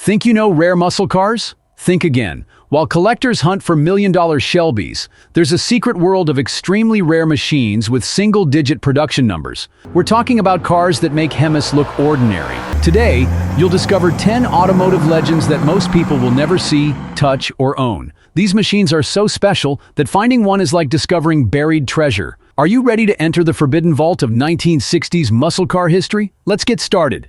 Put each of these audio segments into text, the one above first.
Think you know rare muscle cars? Think again. While collectors hunt for million-dollar Shelbys, there's a secret world of extremely rare machines with single-digit production numbers. We're talking about cars that make HEMIs look ordinary. Today, you'll discover 10 automotive legends that most people will never see, touch, or own. These machines are so special that finding one is like discovering buried treasure. Are you ready to enter the forbidden vault of 1960s muscle car history? Let's get started.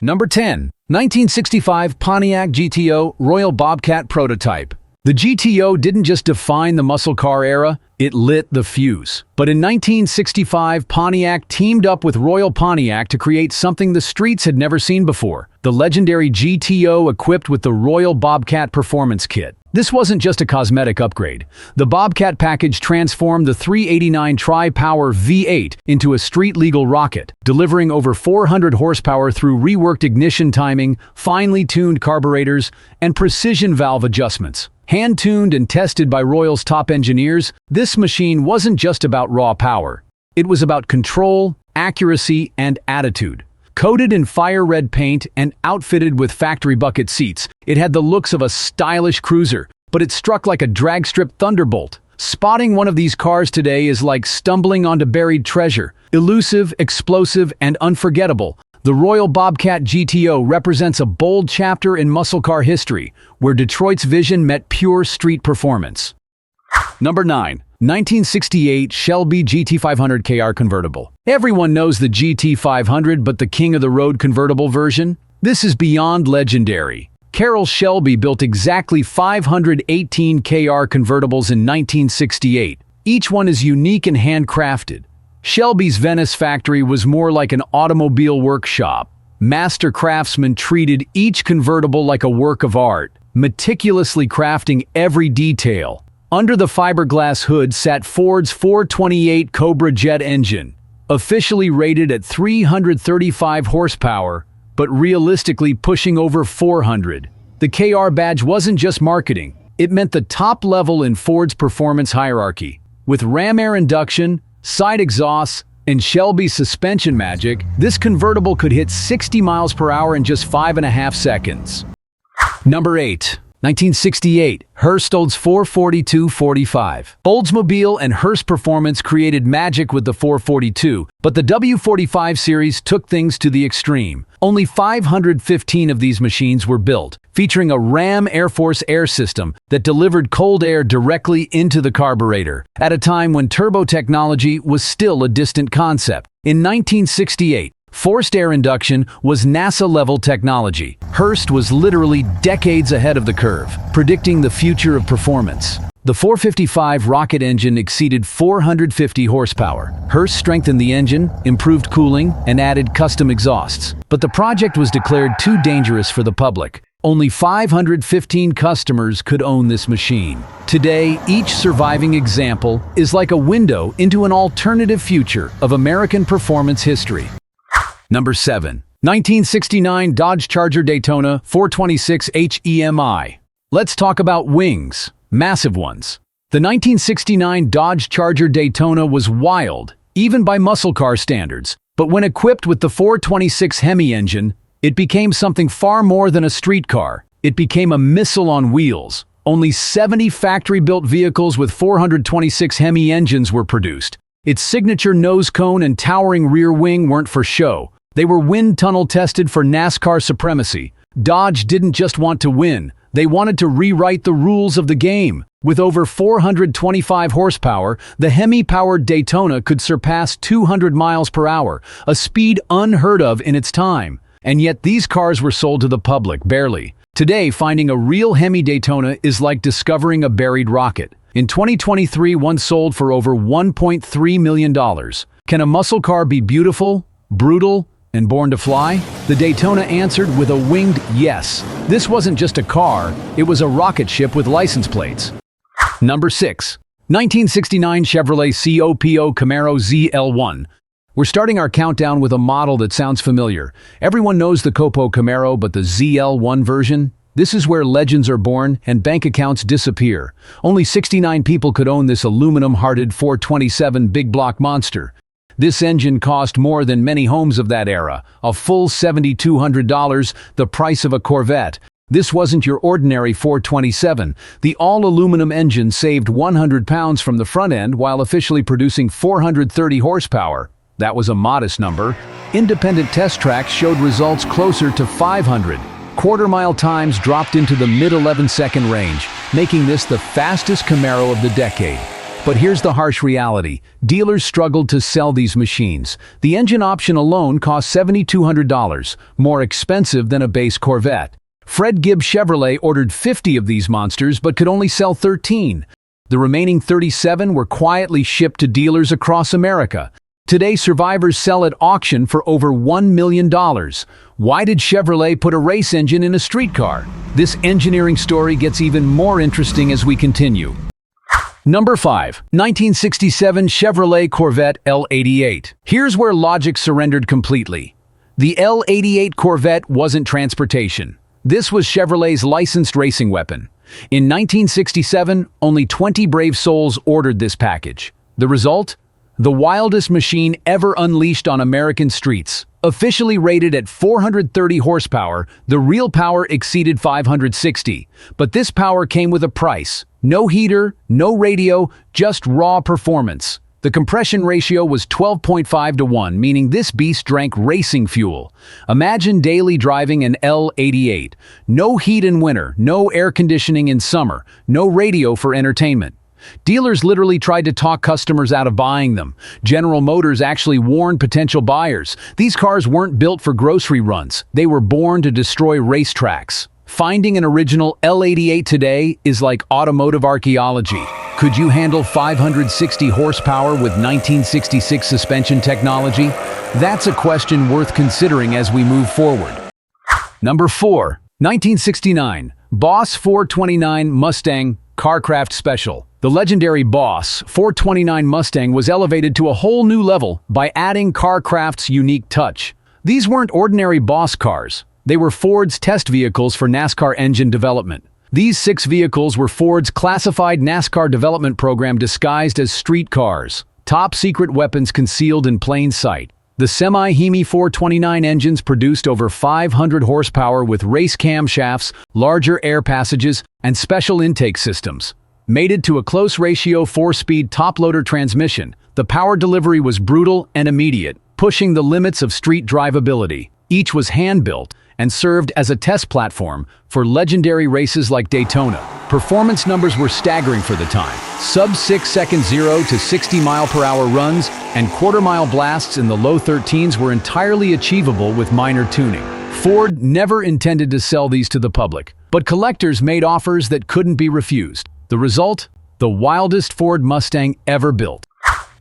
Number 10. 1965 Pontiac GTO Royal Bobcat Prototype. The GTO didn't just define the muscle car era, it lit the fuse. But in 1965, Pontiac teamed up with Royal Pontiac to create something the streets had never seen before. The legendary GTO equipped with the Royal Bobcat Performance Kit. This wasn't just a cosmetic upgrade. The Bobcat package transformed the 389 Tri-Power V8 into a street-legal rocket, delivering over 400 horsepower through reworked ignition timing, finely tuned carburetors, and precision valve adjustments. Hand-tuned and tested by Royal's top engineers, this machine wasn't just about raw power. It was about control, accuracy, and attitude. Coated in fire-red paint and outfitted with factory bucket seats, it had the looks of a stylish cruiser, but it struck like a drag-strip thunderbolt. Spotting one of these cars today is like stumbling onto buried treasure. Elusive, explosive, and unforgettable, the Royal Bobcat GTO represents a bold chapter in muscle car history, where Detroit's vision met pure street performance. Number 9. 1968 Shelby GT500 KR Convertible. Everyone knows the GT500, but the king of the road convertible version? This is beyond legendary. Carroll Shelby built exactly 518 KR convertibles in 1968. Each one is unique and handcrafted. Shelby's Venice factory was more like an automobile workshop. Master craftsmen treated each convertible like a work of art, meticulously crafting every detail. Under the fiberglass hood sat Ford's 428 Cobra jet engine, officially rated at 335 horsepower, but realistically pushing over 400. The KR badge wasn't just marketing, it meant the top level in Ford's performance hierarchy. With ram air induction, side exhausts, and Shelby's suspension magic, this convertible could hit 60 miles per hour in just 5.5 seconds. Number 8. 1968, Hurst Olds 442/45. Oldsmobile and Hurst Performance created magic with the 442, but the W45 series took things to the extreme. Only 515 of these machines were built, featuring a Ram Air Force air system that delivered cold air directly into the carburetor, at a time when turbo technology was still a distant concept. In 1968, forced air induction was NASA-level technology. Hurst was literally decades ahead of the curve, predicting the future of performance. The 455 rocket engine exceeded 450 horsepower. Hurst strengthened the engine, improved cooling, and added custom exhausts. But the project was declared too dangerous for the public. Only 515 customers could own this machine. Today, each surviving example is like a window into an alternative future of American performance history. Number 7. 1969 Dodge Charger Daytona 426 HEMI. Let's talk about wings, massive ones. The 1969 Dodge Charger Daytona was wild, even by muscle car standards. But when equipped with the 426 HEMI engine, it became something far more than a street car. It became a missile on wheels. Only 70 factory-built vehicles with 426 HEMI engines were produced. Its signature nose cone and towering rear wing weren't for show. They were wind tunnel tested for NASCAR supremacy. Dodge didn't just want to win, they wanted to rewrite the rules of the game. With over 425 horsepower, the HEMI-powered Daytona could surpass 200 miles per hour, a speed unheard of in its time. And yet these cars were sold to the public, barely. Today, finding a real HEMI Daytona is like discovering a buried rocket. In 2023, one sold for over $1.3 million. Can a muscle car be beautiful, brutal, and born to fly? The Daytona answered with a winged yes. This wasn't just a car, it was a rocket ship with license plates. Number 6. 1969 Chevrolet COPO Camaro ZL1. We're starting our countdown with a model that sounds familiar. Everyone knows the COPO Camaro, but the ZL1 version? This is where legends are born and bank accounts disappear. Only 69 people could own this aluminum-hearted 427 big block monster. This engine cost more than many homes of that era, a full $7,200, the price of a Corvette. This wasn't your ordinary 427. The all-aluminum engine saved 100 pounds from the front end while officially producing 430 horsepower. That was a modest number. Independent test tracks showed results closer to 500. Quarter-mile times dropped into the mid-11-second range, making this the fastest Camaro of the decade. But here's the harsh reality. Dealers struggled to sell these machines. The engine option alone cost $7,200, more expensive than a base Corvette. Fred Gibbs Chevrolet ordered 50 of these monsters but could only sell 13. The remaining 37 were quietly shipped to dealers across America. Today, survivors sell at auction for over $1 million. Why did Chevrolet put a race engine in a street car? This engineering story gets even more interesting as we continue. Number 5. 1967 Chevrolet Corvette L88. Here's where logic surrendered completely. The L88 Corvette wasn't transportation. This was Chevrolet's licensed racing weapon. In 1967, only 20 brave souls ordered this package. The result? The wildest machine ever unleashed on American streets. Officially rated at 430 horsepower, the real power exceeded 560. But this power came with a price. No heater, no radio, just raw performance. The compression ratio was 12.5 to 1, meaning this beast drank racing fuel. Imagine daily driving an L88. No heat in winter, no air conditioning in summer, no radio for entertainment. Dealers literally tried to talk customers out of buying them. General Motors actually warned potential buyers. These cars weren't built for grocery runs. They were born to destroy racetracks. Finding an original L88 today is like automotive archaeology. Could you handle 560 horsepower with 1966 suspension technology? That's a question worth considering as we move forward. Number 4. 1969 Boss 429 Mustang Kraft Special. The legendary Boss 429 Mustang was elevated to a whole new level by adding Kraft's unique touch. These weren't ordinary Boss cars. They were Ford's test vehicles for NASCAR engine development. These 6 vehicles were Ford's classified NASCAR development program disguised as street cars. Top secret weapons concealed in plain sight. The semi-HEMI 429 engines produced over 500 horsepower with race camshafts, larger air passages, and special intake systems. Mated to a close ratio 4-speed top-loader transmission, the power delivery was brutal and immediate, pushing the limits of street drivability. Each was hand-built and served as a test platform for legendary races like Daytona. Performance numbers were staggering for the time. Sub-6-second 0 to 60-mile-per-hour runs and quarter-mile blasts in the low 13s were entirely achievable with minor tuning. Ford never intended to sell these to the public, but collectors made offers that couldn't be refused. The result? The wildest Ford Mustang ever built.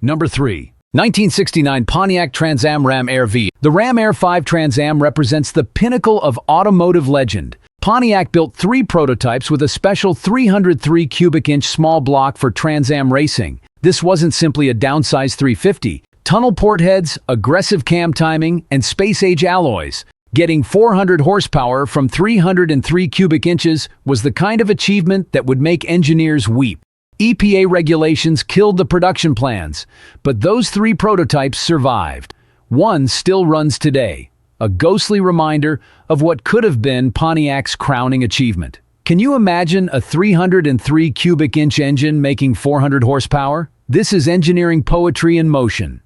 Number 3. 1969 Pontiac Trans Am Ram Air V. The Ram Air 5 Trans Am represents the pinnacle of automotive legend. Pontiac built 3 prototypes with a special 303 cubic inch small block for Trans Am racing. This wasn't simply a downsized 350. Tunnel port heads, aggressive cam timing, and space-age alloys. Getting 400 horsepower from 303 cubic inches was the kind of achievement that would make engineers weep. EPA regulations killed the production plans, but those 3 prototypes survived. One still runs today, a ghostly reminder of what could have been Pontiac's crowning achievement. Can you imagine a 303 cubic inch engine making 400 horsepower? This is engineering poetry in motion.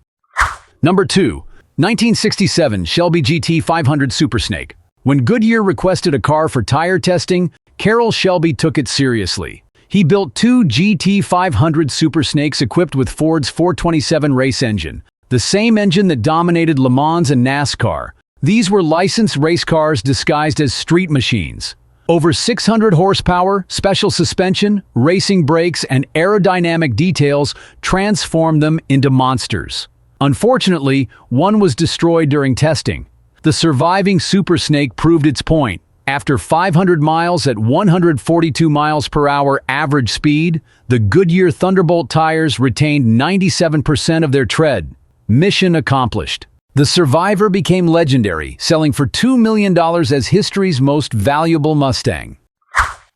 Number 2. 1967 Shelby GT500 Super Snake. When Goodyear requested a car for tire testing, Carroll Shelby took it seriously. He built 2 GT500 Super Snakes equipped with Ford's 427 race engine, the same engine that dominated Le Mans and NASCAR. These were licensed race cars disguised as street machines. Over 600 horsepower, special suspension, racing brakes, and aerodynamic details transformed them into monsters. Unfortunately, one was destroyed during testing. The surviving Super Snake proved its point. After 500 miles at 142 miles per hour average speed, the Goodyear Thunderbolt tires retained 97% of their tread. Mission accomplished. The Survivor became legendary, selling for $2 million as history's most valuable Mustang.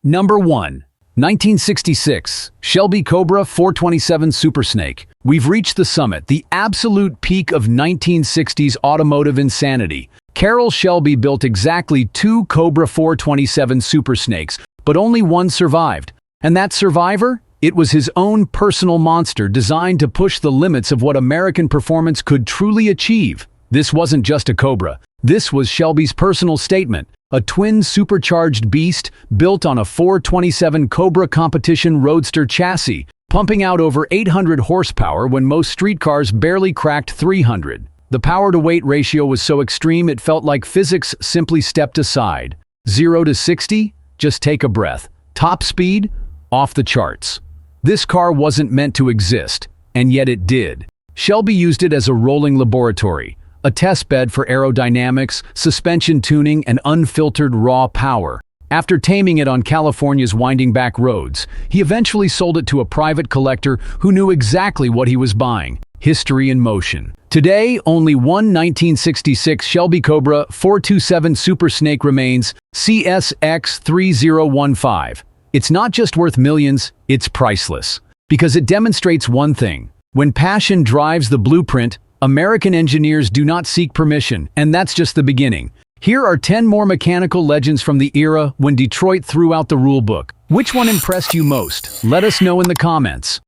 Number 1. 1966, Shelby Cobra 427 Super Snake. We've reached the summit, the absolute peak of 1960s automotive insanity. Carroll Shelby built exactly 2 Cobra 427 Super Snakes, but only one survived. And that survivor? It was his own personal monster designed to push the limits of what American performance could truly achieve. This wasn't just a Cobra. This was Shelby's personal statement. A twin supercharged beast built on a 427 Cobra competition roadster chassis, pumping out over 800 horsepower when most street cars barely cracked 300. The power-to-weight ratio was so extreme it felt like physics simply stepped aside. 0 to 60? Just take a breath. Top speed? Off the charts. This car wasn't meant to exist, and yet it did. Shelby used it as a rolling laboratory, a test bed for aerodynamics, suspension tuning, and unfiltered raw power. After taming it on California's winding back roads, he eventually sold it to a private collector who knew exactly what he was buying. History in motion. Today, only one 1966 Shelby Cobra 427 Super Snake remains, CSX3015. It's not just worth millions, it's priceless. Because it demonstrates one thing. When passion drives the blueprint, American engineers do not seek permission, and that's just the beginning. Here are 10 more mechanical legends from the era when Detroit threw out the rulebook. Which one impressed you most? Let us know in the comments.